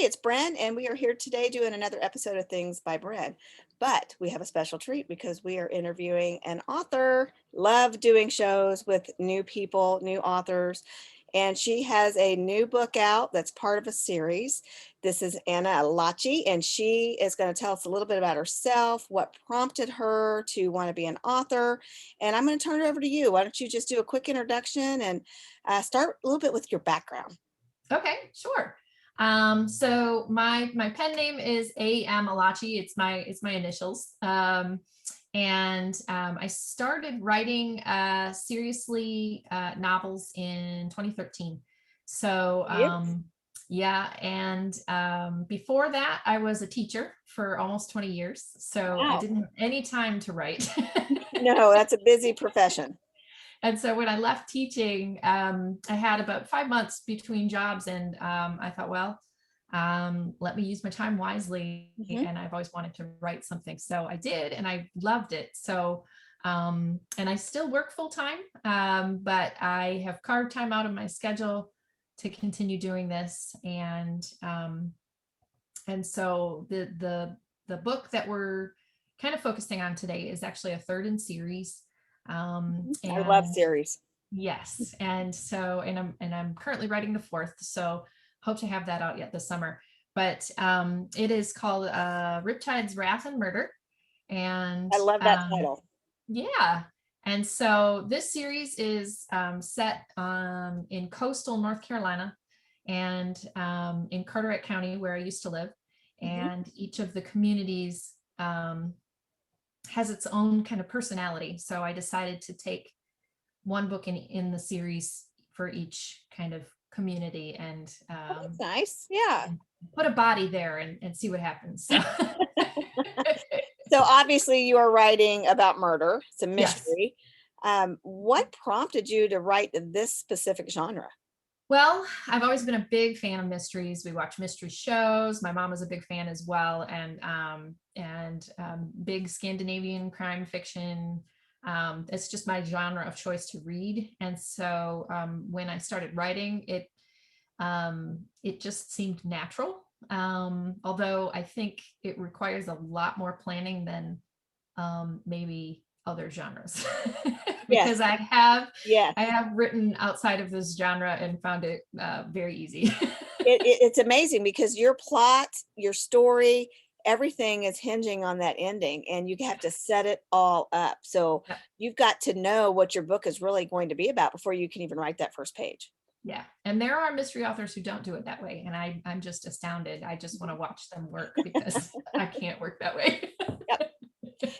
it's Bren, and we are here today doing another episode of Things by Bren. But we have a special treat because we are interviewing an author. Love doing shows with new people, new authors. And she has a new book out that's part of a series. This is Anna Lalacci, and she is going to tell us a little bit about herself, what prompted her to want to be an author. And I'm going to turn it over to you. Why don't you just do a quick introduction and start a little bit with your background? Okay, sure. So my pen name is A.M. Lalacci. It's my initials. I started writing seriously novels in 2013. So Yes. yeah, and before that, I was a teacher for almost 20 years. So I Wow. didn't have any time to write. No, that's a busy profession. And so when I left teaching, I had about 5 months between jobs, and I thought, well, let me use my time wisely. Mhm. And I've always wanted to write something, so I did, and I loved it. So, and I still work full time, but I have carved time out of my schedule to continue doing this. And so the book that we're kind of focusing on today is actually a third in series. I love And series. yes, and I'm currently writing the fourth, so hope to have that out yet this summer. But it is called Riptide's Wrath and Murder, and I love that title. yeah, and so this series is set in coastal North Carolina, and in Carteret County, where I used to live, Mhm. and each of the communities has its own kind of personality. So I decided to take one book in the series for each kind of community, Oh, that's nice. Yeah. and put a body there and see what happens. So So obviously you are writing about murder. It's a yes. mystery. What prompted you to write this specific genre? Well, I've always been a big fan of mysteries. We watch mystery shows. My mom was a big fan as well, and big Scandinavian crime fiction. It's just my genre of choice to read. And so when I started writing, it just seemed natural. Although I think it requires a lot more planning than maybe other genres. Yes. Because I have Yes. I have written outside of this genre and found it very easy. It's amazing because your plot, your story, everything is hinging on that ending, and you have to set it all up. So Yeah, you've got to know what your book is really going to be about before you can even write that first page. yeah. And there are mystery authors who don't do it that way, and I'm just astounded. I just want to watch them work because I can't work that way. Yep.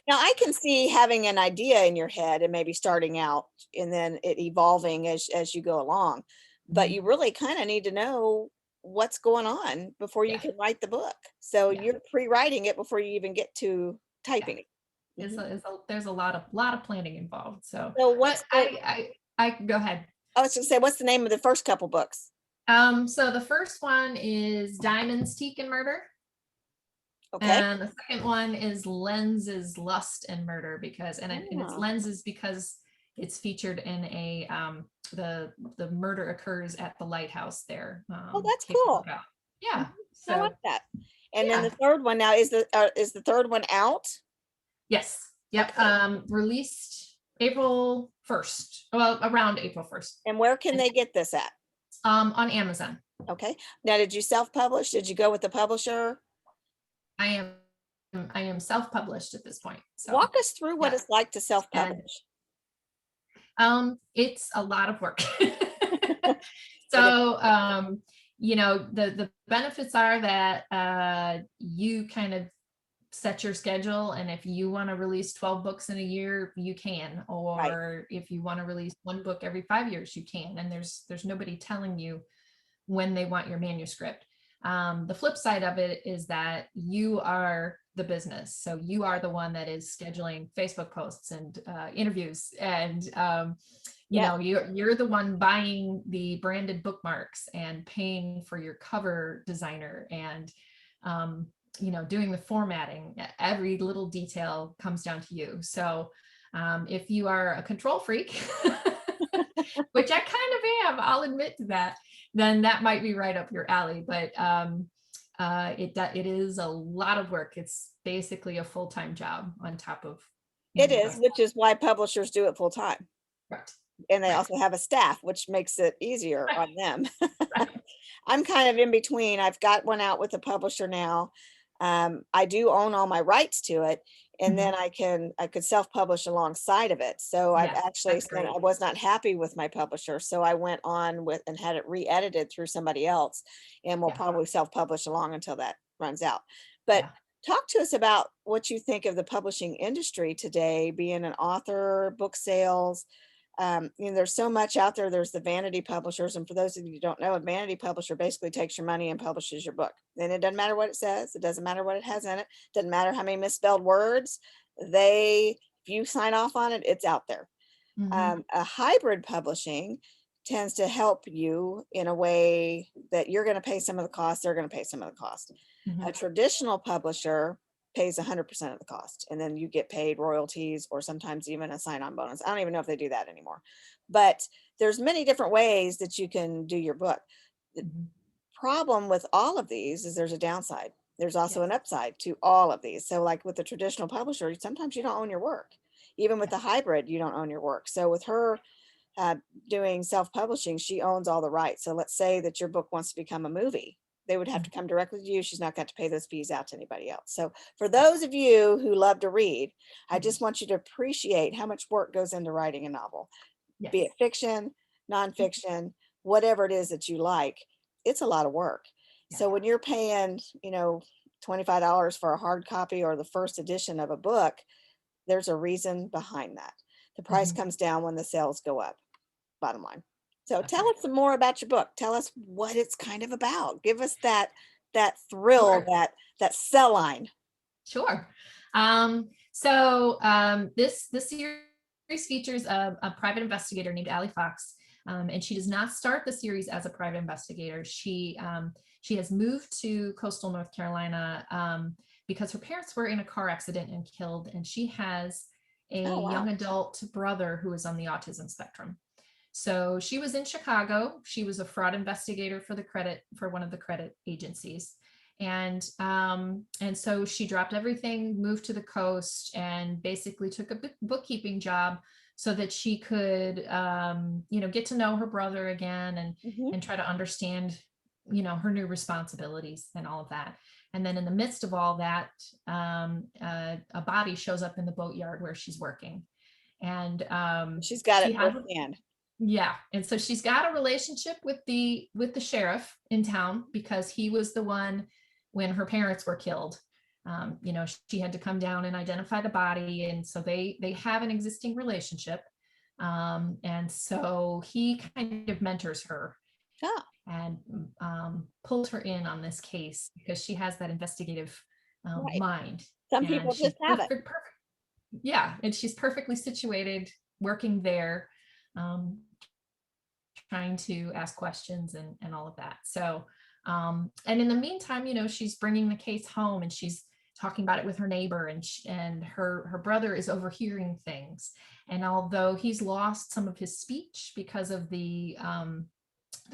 Now I can see having an idea in your head and maybe starting out and then it evolving as you go along. But Mhm. you really kind of need to know what's going on before you Yeah, can write the book. So yeah, you're pre-writing it before you even get to yeah. typing it. Mhm. There's a lot of planning involved. So, So but what's the I go ahead. I was gonna say, what's the name of the first couple books? So the first one is Diamonds, Teak, and Murder. Okay. And the second one is Lenses, Lust, and Murder, and it's Ah, lenses because it's featured in the murder occurs at the lighthouse there, oh, that's Cape cool. Lookout. Mhm. Yeah. I like So that. And then yeah. the third one now is the third one out? Yes. Yep. Okay. Released April 1st. Well, around April 1st. And where can And they get this at? on Amazon. Okay. Now, did you self-publish? Did you go with the publisher? I am I am self-published at this point. So Walk us through what yeah. it's like to And self-publish. it's a lot of work. It is. So, the benefits are that you kind of set your schedule, and if you want to release 12 books in a year, you can, Right. or if you want to release one book every 5 years, you can. And there's nobody telling you when they want your manuscript. The flip side of it is that you are the business. So you are the one that is scheduling Facebook posts and interviews, and Yes. you're the one buying the branded bookmarks and paying for your cover designer, and doing the formatting. Every little detail comes down to you. So if you are a control freak, which I kind of am, I'll admit to that, then that might be right up your alley. But it is a lot of work. It's basically a full-time job on top of, It your is, husband. which is why publishers do it full time. Right. And they Right. also have a staff, which makes it easier Right. on them. Right. I'm kind of in between. I've got one out with a publisher now. I do own all my rights to it, and Mhm. then I could self-publish alongside of it. So I've Yes, actually that's said I great. was not happy with my publisher, so I went on with and had it re-edited through somebody else, and will Yeah. probably self-publish along until that runs out. But Yeah. talk to us about what you think of the publishing industry today, being an author, book sales. There's so much out there. There's the vanity publishers, and for those of you who don't know, a vanity publisher basically takes your money and publishes your book. And it doesn't matter what it says, it doesn't matter what it has in it, doesn't matter how many misspelled words. If you sign off on it, it's out there. Mhm. A hybrid publishing tends to help you in a way that you're going to pay some of the cost, they're going to pay some of the cost. A Mhm. traditional publisher pays 100% of the cost, and then you get paid royalties or sometimes even a sign-on bonus. I don't even know if they do that anymore, but there's many different ways that you can do your book. The Mhm. problem with all of these is there's a downside. There's also Yes. an upside to all of these. So like with the traditional publisher, sometimes you don't own your work. Even with Yeah. the hybrid, you don't own your work. So with her uh, doing self-publishing, she owns all the rights. So let's say that your book wants to become a movie. They would have to Mhm. come directly to you. She's not going to pay those fees out to anybody else. So for those of you who love to read, I Mhm. just want you to appreciate how much work goes into writing a novel, be it Yes. fiction, Mhm. nonfiction, whatever it is that you like. It's a lot of work. Yeah. So when you're paying, $25 for a hard copy or the first edition of a book, there's a reason behind that. The price Mhm. comes down when the sales go up, bottom line. So That's tell right. us some more about your book. Tell us what it's kind of about. Give us that thrill, Sure. that sell line. Sure. This series features a private investigator named Allie Fox, and she does not start the series as a private investigator. She has moved to coastal North Carolina because her parents were in a car accident and killed, and she has a Oh young wow. adult brother who is on the autism spectrum. So she was in Chicago. She was a fraud investigator for one of the credit agencies. And so she dropped everything, moved to the coast, and basically took a bookkeeping job so that she could get to know her brother again Hmm. and try to understand her new responsibilities and all of that. And then in the midst of all that, a body shows up in the boatyard where she's working, and She's got she it has firsthand. yeah, and so she's got a relationship with the sheriff in town because he was the one when her parents were killed. She had to come down and identify the body, and so they have an existing relationship. And so he kind of mentors her Ah, and pulls her in on this case because she has that investigative right. mind, Some and people she's just have it. perfect. Yeah, and she's perfectly situated working there. Um, Trying to ask questions and all of that. So, and in the meantime, she's bringing the case home and she's talking about it with her neighbor, and her brother is overhearing things. And although he's lost some of his speech because of the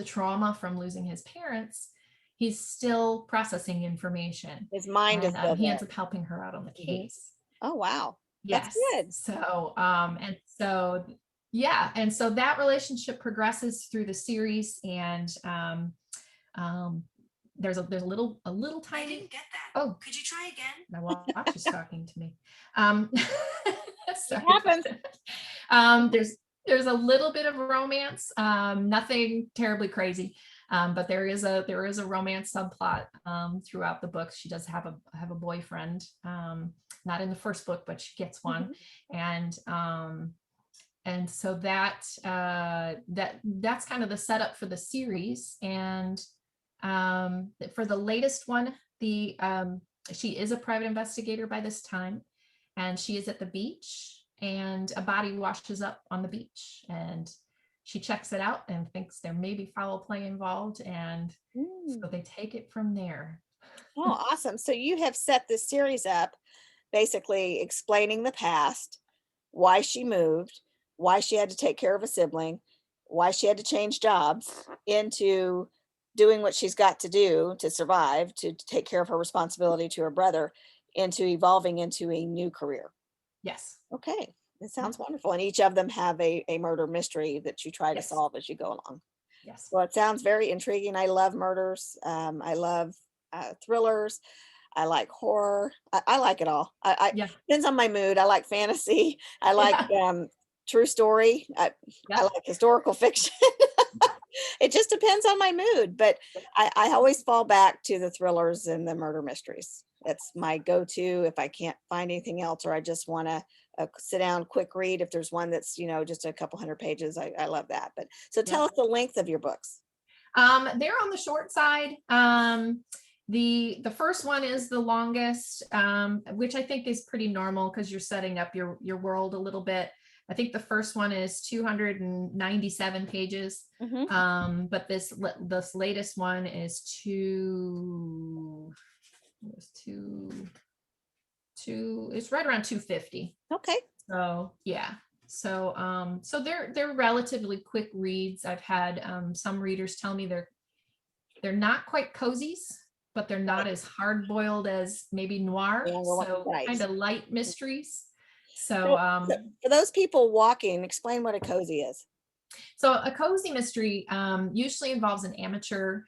trauma from losing his parents, he's still processing information, His mind is and still he ends there. up helping her out on the Hmm. case. Oh wow. That's Yes. good. Yeah, and so that relationship progresses through the series, and um, there's a little I tiny. didn't get that. Oh, Could you try again? my watch is talking to me. Um, It sorry about happens. that. There's a little bit of romance, nothing terribly crazy, but there is a romance subplot throughout the book. She does have a boyfriend, not in the first book, but she gets one, Mhm. and so that's kind of the setup for the series. And for the latest one, the she is a private investigator by this time, and she is at the beach, and a body washes up on the beach, and she checks it out and thinks there may be foul play involved, and Mm. so they take it from there. Oh, awesome. So you have set this series up basically explaining the past, why she moved, why she had to take care of a sibling, why she had to change jobs into doing what she's got to do to survive, to take care of her responsibility to her brother, into evolving into a new career. Yes. Okay, it Yep. sounds wonderful. And each of them have a murder mystery that you try to Yes. solve as you go along. Yes. Well, it sounds very intriguing. I love murders. I love thrillers. I like horror. I like it all. I Yeah. depends on my mood. I like fantasy. I like Yeah. true story. I Yep. like historical fiction. It just depends on my mood, but Yep. I always fall back to the thrillers and the murder mysteries. That's my go-to if I can't find anything else, or I just want to sit down, quick read. If there's one that's, just a couple hundred pages, I love that. But so tell Yep. us the length of your books. They're on the short side. The first one is the longest, which I think is pretty normal because you're setting up your world a little bit. I think the first one is 297 pages. Hmm. But this latest one is it's right around 250. Okay. So yeah. So they're relatively quick reads. I've had some readers tell me they're not quite cozies, but they're not Right. as hard boiled as maybe noir. Yeah, So right. kind of light mysteries. So So for those people walking, explain what a cozy is. So a cozy mystery usually involves an amateur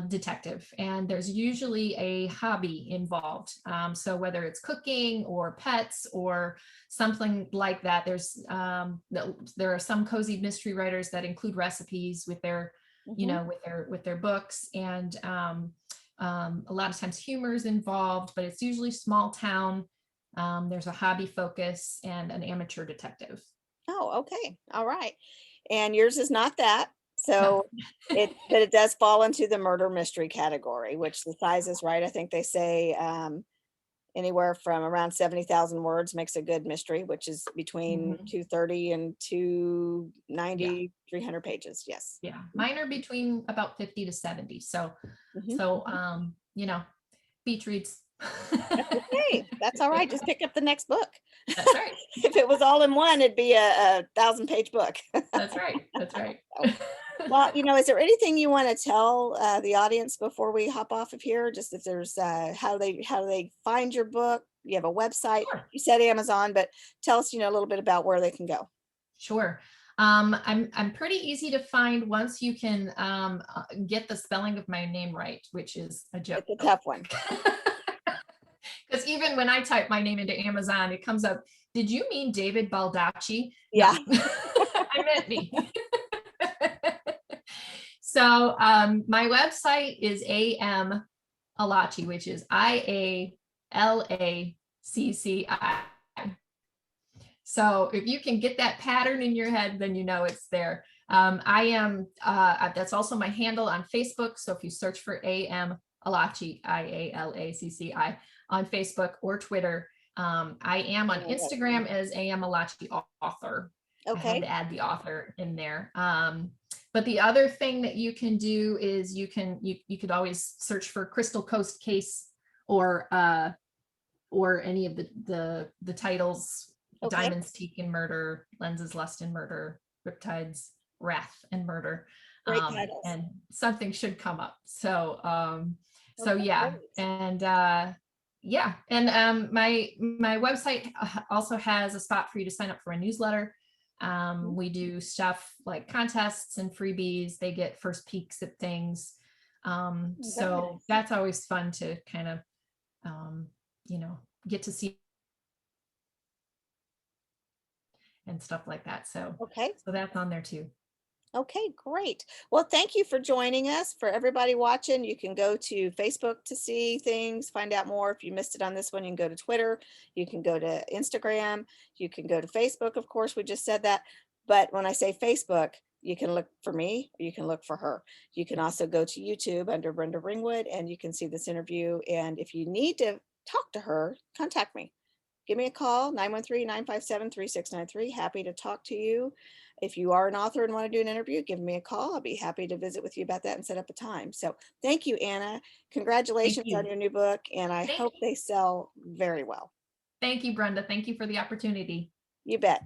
detective, and there's usually a hobby involved. So whether it's cooking or pets or something like that, there are some cozy mystery writers that include recipes with their, Hmm. with their books, and a lot of times humor is involved, but it's usually small town. There's a hobby focus and an amateur detective. Oh, okay. All right. And yours is not that. No. So but it does fall into the murder mystery category, which the size is right. I think they say anywhere from around 70,000 words makes a good mystery, which is between Mhm. 230 and Yeah. 290, 300 pages. Yes. Yeah, mine are between about 50 to 70. So, Hmm. so, beach reads. That's okay. That's all right. Just pick up the next book. That's right. If it was all in one, it'd be a 1,000-page book. That's right. That's right. Well, is there anything you want to tell the audience before we hop off of here? Just if there's how do they find your book? You have a website. Sure. You said Amazon, but tell us, a little bit about where they can go. Sure. I'm pretty easy to find once you can get the spelling of my name right, which is a joke. It's a tough one. Because even when I type my name into Amazon, it comes up, did you mean David Baldacci? No, Yeah. I meant me. So my website is AM Lalacci, which is IALACCI. So if you can get that pattern in your head, then you know it's there. I am, that's also my handle on Facebook. So if you search for AM Lalacci, IALACCI on Facebook or Twitter, I am on Instagram as AM Lalacci author. I had Okay. to add the author in there. But the other thing that you can do is you could always search for Crystal Coast Case or any of the titles: Okay. Diamonds, Teak and Murder, Lenses, Lust and Murder, Riptides, Wrath and Murder. Great titles. And something should come up. So Okay. yeah. Great. And yeah. And my website also has a spot for you to sign up for a newsletter. We do stuff like contests and freebies. They get first peeks at things. Very So nice. that's always fun to kind of, um, get to see and stuff like that. Okay. So that's on there too. Okay, great. Well, thank you for joining us. For everybody watching, you can go to Facebook to see things, find out more. If you missed it on this one, you can go to Twitter, you can go to Instagram, you can go to Facebook. Of course, we just said that. But when I say Facebook, you can look for me, or you can look for her. You can also go to YouTube under Brenda Ringwood and you can see this interview. And if you need to talk to her, contact me. Give me a call, 913-957-3693. Happy to talk to you. If you are an author and want to do an interview, give me a call. I'll be happy to visit with you about that and set up a time. So thank you, Anna. Thank Congratulations on you. your new book, and I Thank hope you. they sell very well. Thank you, Brenda. Thank you for the opportunity. You bet.